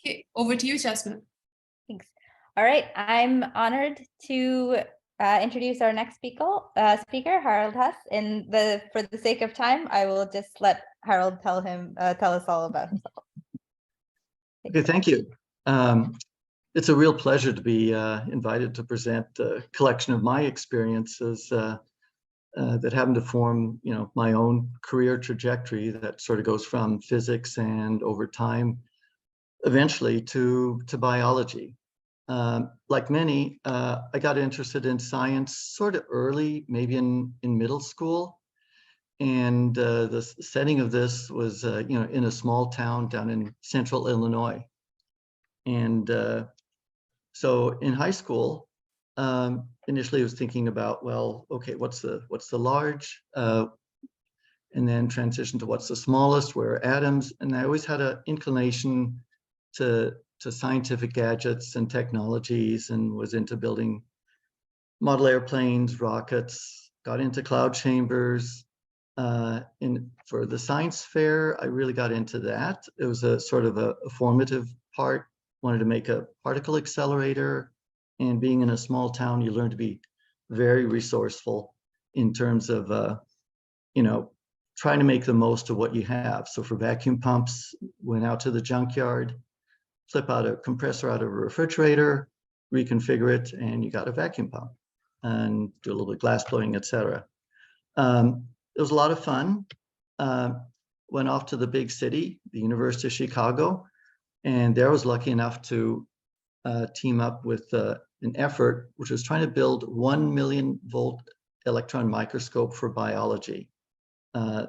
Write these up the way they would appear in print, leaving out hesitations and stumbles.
Okay, over to you, Jasmine. Thanks. All right, I'm honored to introduce our next speaker, Harald Hess. For the sake of time, I will just let Harald tell us all about himself. Okay, thank you. It's a real pleasure to be invited to present a collection of my experiences that happen to form, my own career trajectory that sort of goes from physics and over time, eventually to biology. Like many, I got interested in science sort of early, maybe in middle school. And the setting of this was, in a small town down in central Illinois. And so in high school, initially I was thinking about, well, okay, what's the large? And then transition to what's the smallest, where are atoms? And I always had an inclination to scientific gadgets and technologies, and was into building model airplanes, rockets, got into cloud chambers. For the science fair, I really got into that. It was a sort of a formative part. Wanted to make a particle accelerator, and being in a small town, you learn to be very resourceful in terms of, trying to make the most of what you have. So for vacuum pumps, went out to the junkyard, flip out a compressor out of a refrigerator, reconfigure it, and you got a vacuum pump, and do a little bit of glass blowing, etc. It was a lot of fun. Went off to the big city, the University of Chicago, and there I was lucky enough to team up with an effort which was trying to build 1 million volt electron microscope for biology.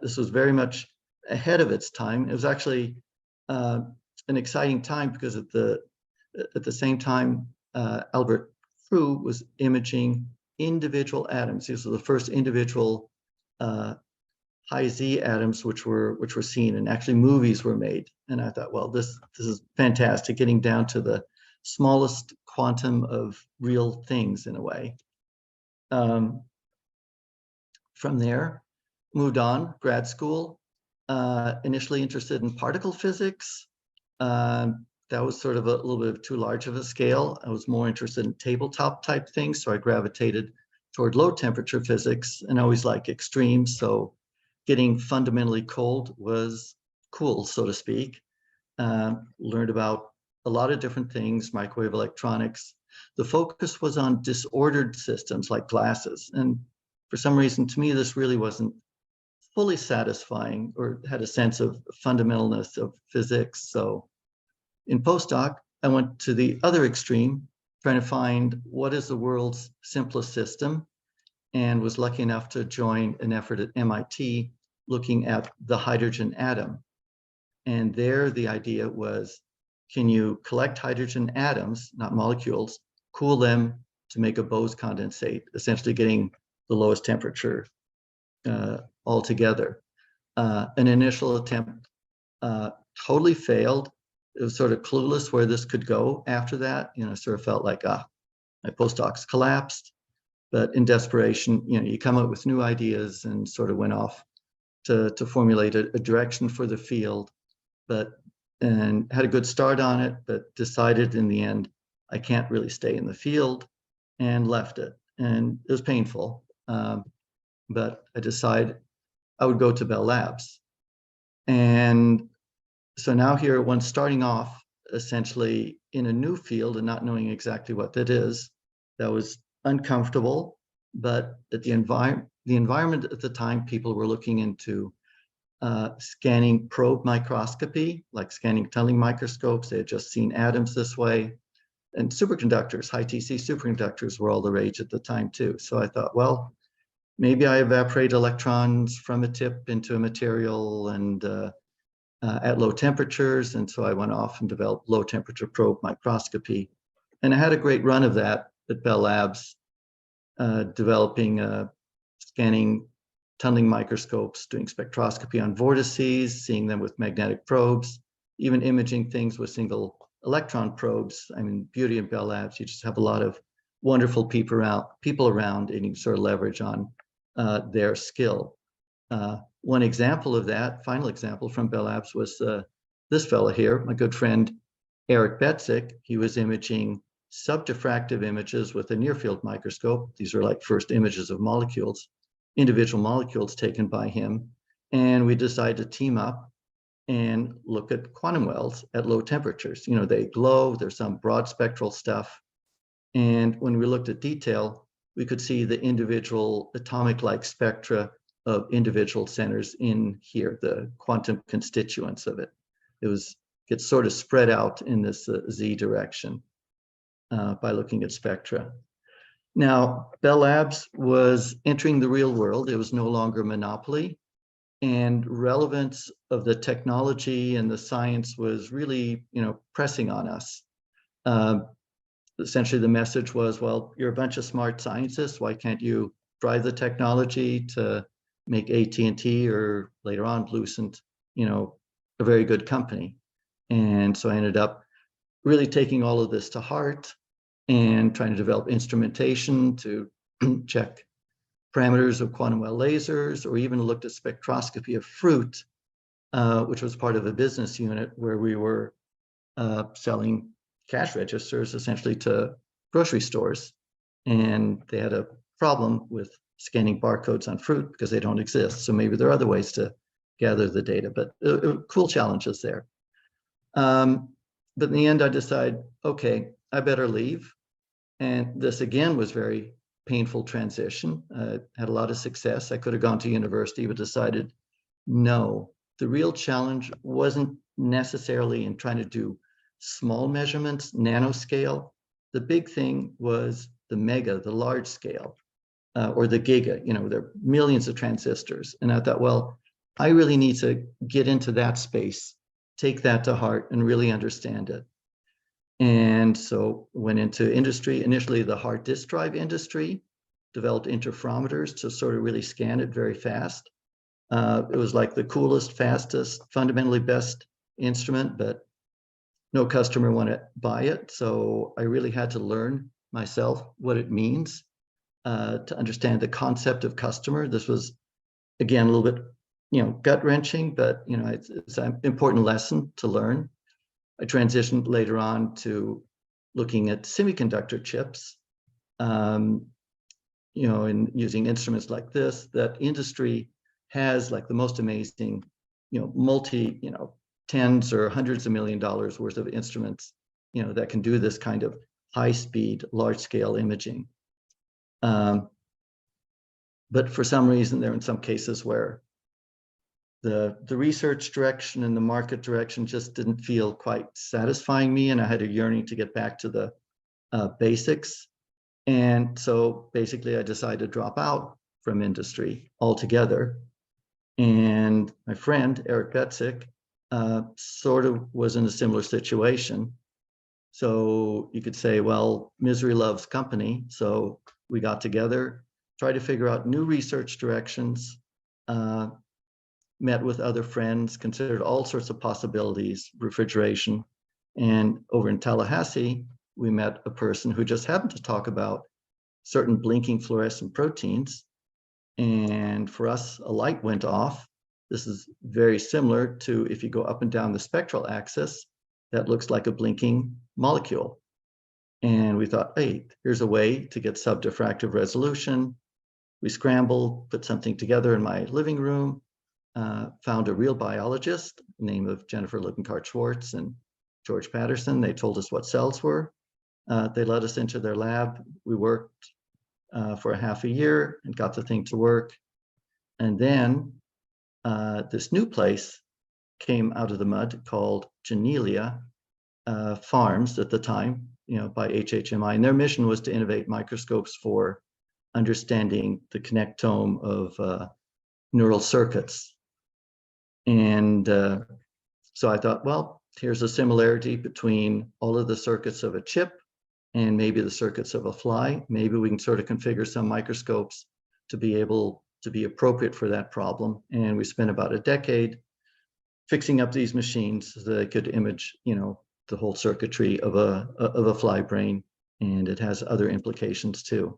This was very much ahead of its time. It was actually an exciting time because at the same time, Albert Crew was imaging individual atoms. These were the first individual high Z atoms which were seen, and actually movies were made. And I thought, well, this is fantastic, getting down to the smallest quantum of real things in a way. From there, moved on, grad school, initially interested in particle physics. That was sort of a little bit too large of a scale. I was more interested in tabletop type things, so I gravitated toward low temperature physics, and always like extremes. So getting fundamentally cold was cool, so to speak. Learned about a lot of different things, microwave electronics. The focus was on disordered systems like glasses. And for some reason, to me, this really wasn't fully satisfying or had a sense of fundamentalness of physics. So in postdoc, I went to the other extreme, trying to find what is the world's simplest system, and was lucky enough to join an effort at MIT looking at the hydrogen atom. And there the idea was, can you collect hydrogen atoms, not molecules, cool them to make a Bose condensate, essentially getting the lowest temperature altogether. An initial attempt totally failed. It was sort of clueless where this could go after that. Sort of felt like, my postdocs collapsed. But in desperation, you come up with new ideas, and sort of went off to formulate a direction for the field, and had a good start on it, but decided in the end, I can't really stay in the field, and left it. And it was painful, but I decided I would go to Bell Labs. And so now here, once starting off essentially in a new field and not knowing exactly what that is, that was uncomfortable. But at the environment at the time, people were looking into scanning probe microscopy, like scanning tunneling microscopes. They had just seen atoms this way. And superconductors, high TC superconductors were all the rage at the time too. So I thought, well, maybe I evaporate electrons from a tip into a material and at low temperatures. And so I went off and developed low temperature probe microscopy. And I had a great run of that at Bell Labs, developing scanning tunneling microscopes, doing spectroscopy on vortices, seeing them with magnetic probes, even imaging things with single electron probes. I mean, beauty of Bell Labs, you just have a lot of wonderful people around, and you sort of leverage on their skill. One example of that, final example from Bell Labs, was this fellow here, my good friend Eric Betzik, he was imaging subdiffractive images with a near field microscope. These are like first images of molecules, individual molecules taken by him. And we decided to team up and look at quantum wells at low temperatures. You know, they glow, there's some broad spectral stuff. And when we looked at detail, we could see the individual atomic-like spectra of individual centers in here, the quantum constituents of it. Gets sort of spread out in this Z direction by looking at spectra. Now, Bell Labs was entering the real world. It was no longer a monopoly, and relevance of the technology and the science was really, pressing on us. Essentially, the message was, well, you're a bunch of smart scientists. Why can't you drive the technology to make AT&T or later on Lucent, a very good company? And so I ended up really taking all of this to heart and trying to develop instrumentation to check parameters of quantum well lasers, or even looked at spectroscopy of fruit, which was part of a business unit where we were selling cash registers essentially to grocery stores. And they had a problem with scanning barcodes on fruit because they don't exist. So maybe there are other ways to gather the data, but cool challenges there. But in the end, I decided, okay, I better leave. And this again was very painful transition. Had a lot of success. I could have gone to university, but decided, no, the real challenge wasn't necessarily in trying to do small measurements, nanoscale. The big thing was the mega, the large scale, or the giga. There are millions of transistors. And I thought, well, I really need to get into that space, take that to heart, and really understand it. And so went into industry, initially the hard disk drive industry, developed interferometers to sort of really scan it very fast. It was like the coolest, fastest, fundamentally best instrument, but no customer wanted to buy it. So I really had to learn myself what it means to understand the concept of customer. This was, again, a little bit, gut wrenching, but, it's an important lesson to learn. I transitioned later on to looking at semiconductor chips, and using instruments like this. That industry has like the most amazing, tens or hundreds of $1 million worth of instruments, that can do this kind of high-speed, large-scale imaging. But for some reason, there are in some cases where the research direction and the market direction just didn't feel quite satisfying me, and I had a yearning to get back to the basics. And so basically I decided to drop out from industry altogether. And my friend, Eric Betzik, sort of was in a similar situation. So you could say, well, misery loves company. So we got together, tried to figure out new research directions, met with other friends, considered all sorts of possibilities, refrigeration. And over in Tallahassee, we met a person who just happened to talk about certain blinking fluorescent proteins. And for us, a light went off. This is very similar to if you go up and down the spectral axis, that looks like a blinking molecule. And we thought, hey, here's a way to get subdiffractive resolution. We scrambled, put something together in my living room, found a real biologist, name of Jennifer Lippincott-Schwartz and George Patterson. They told us what cells were. They led us into their lab. We worked for half a year and got the thing to work. And then this new place came out of the mud called Janelia Farms at the time, by HHMI. And their mission was to innovate microscopes for understanding the connectome of neural circuits. And so I thought, well, here's a similarity between all of the circuits of a chip and maybe the circuits of a fly. Maybe we can sort of configure some microscopes to be able to be appropriate for that problem. And we spent about a decade fixing up these machines so that they could image, the whole circuitry of a fly brain. And it has other implications too.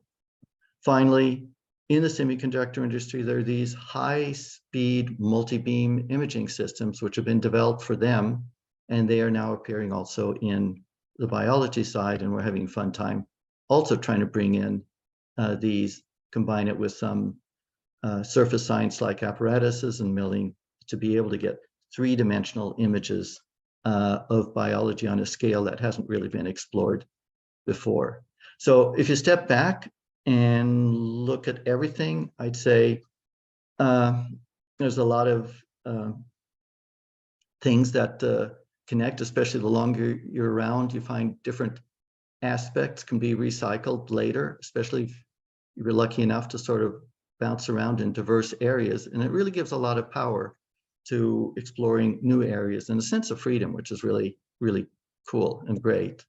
Finally, in the semiconductor industry, there are these high-speed multi-beam imaging systems which have been developed for them and they are now appearing also in the biology side, and we're having a fun time also trying to bring in these, combine it with some surface science-like apparatuses and milling to be able to get three-dimensional images of biology on a scale that hasn't really been explored before. So if you step back and look at everything, I'd say there's a lot of things that connect, especially the longer you're around. You find different aspects can be recycled later, especially if you're lucky enough to sort of bounce around in diverse areas. And it really gives a lot of power to exploring new areas and a sense of freedom, which is really, really cool and great.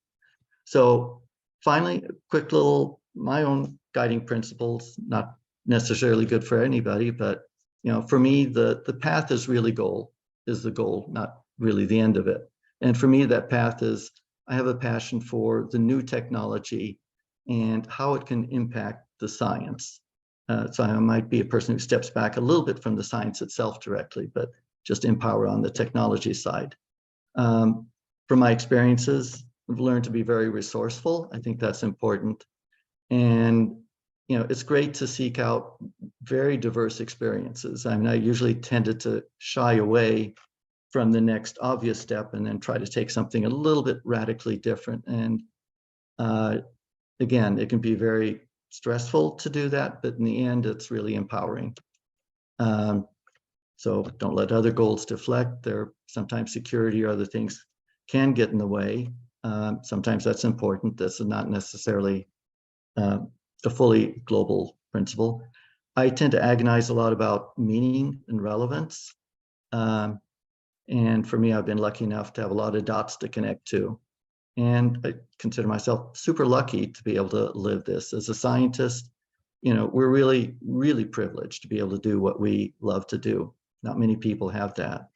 So finally, a quick little, my own guiding principles, not necessarily good for anybody, but for me, the path is really the goal, not really the end of it. And for me, that path is, I have a passion for the new technology and how it can impact the science. So I might be a person who steps back a little bit from the science itself directly, but just empower on the technology side. From my experiences, I've learned to be very resourceful. I think that's important. And it's great to seek out very diverse experiences. I mean, I usually tended to shy away from the next obvious step and then try to take something a little bit radically different. And again, it can be very stressful to do that, but in the end, it's really empowering. So don't let other goals deflect. Sometimes security or other things can get in the way. Sometimes that's important. That's not necessarily a fully global principle. I tend to agonize a lot about meaning and relevance. And for me, I've been lucky enough to have a lot of dots to connect to. And I consider myself super lucky to be able to live this. As a scientist, we're really, really privileged to be able to do what we love to do. Not many people have that.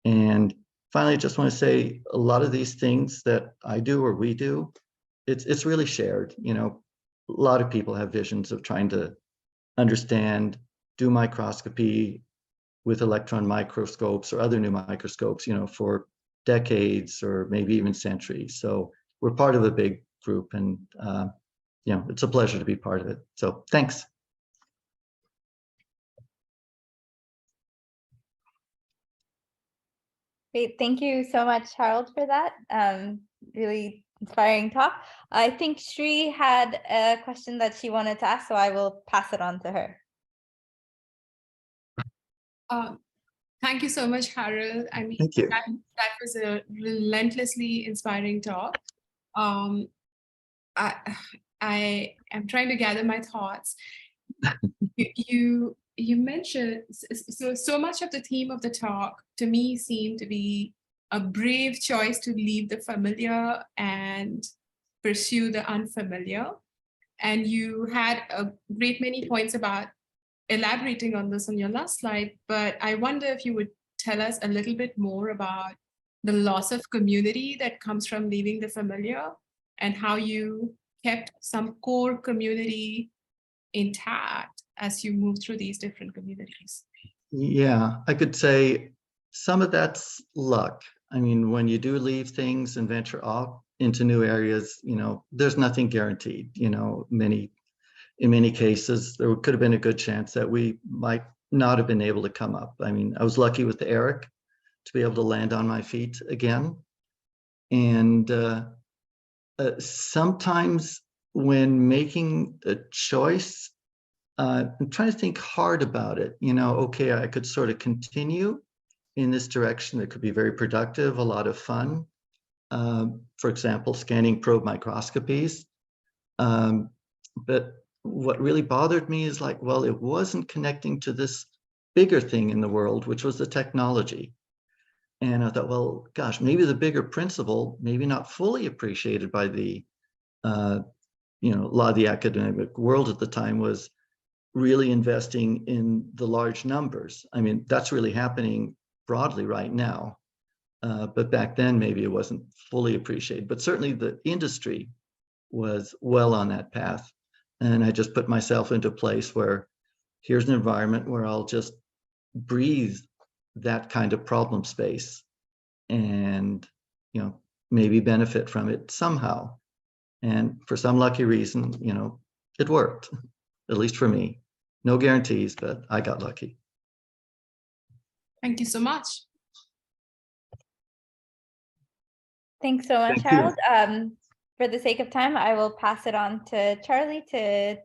And finally, I just want to say a lot of these things that I do or we do, it's really shared. A lot of people have visions of trying to understand, do microscopy with electron microscopes or other new microscopes, for decades or maybe even centuries. So we're part of a big group, and it's a pleasure to be part of it. So thanks. Great, thank you so much, Harold, for that. Really inspiring talk. I think Shri had a question that she wanted to ask, so I will pass it on to her. Thank you so much, Harold. I mean, Thank you. That was a relentlessly inspiring talk. I am trying to gather my thoughts. You mentioned so much of the theme of the talk to me seemed to be a brave choice to leave the familiar and pursue the unfamiliar. And you had a great many points about elaborating on this on your last slide, but I wonder if you would tell us a little bit more about the loss of community that comes from leaving the familiar and how you kept some core community intact as you move through these different communities. Yeah, I could say some of that's luck. I mean, when you do leave things and venture off into new areas, there's nothing guaranteed. In many cases, there could have been a good chance that we might not have been able to come up. I mean, I was lucky with the Eric to be able to land on my feet again. And sometimes when making a choice, I'm trying to think hard about it. Okay, I could sort of continue in this direction that could be very productive, a lot of fun. For example, scanning probe microscopies. But what really bothered me is it wasn't connecting to this bigger thing in the world, which was the technology. And I thought, well, gosh, maybe the bigger principle, maybe not fully appreciated by the, a lot of the academic world at the time, was really investing in the large numbers. I mean, that's really happening broadly right now. But back then, maybe it wasn't fully appreciated. But certainly the industry was well on that path. And I just put myself into a place where here's an environment where I'll just breathe that kind of problem space. and, you know, maybe benefit from it somehow. And for some lucky reason, you know, it worked, at least for me. No guarantees, but I got lucky. Thank you so much. Thanks so much, Thank you. Harold. For the sake of time, I will pass it on to Charlie to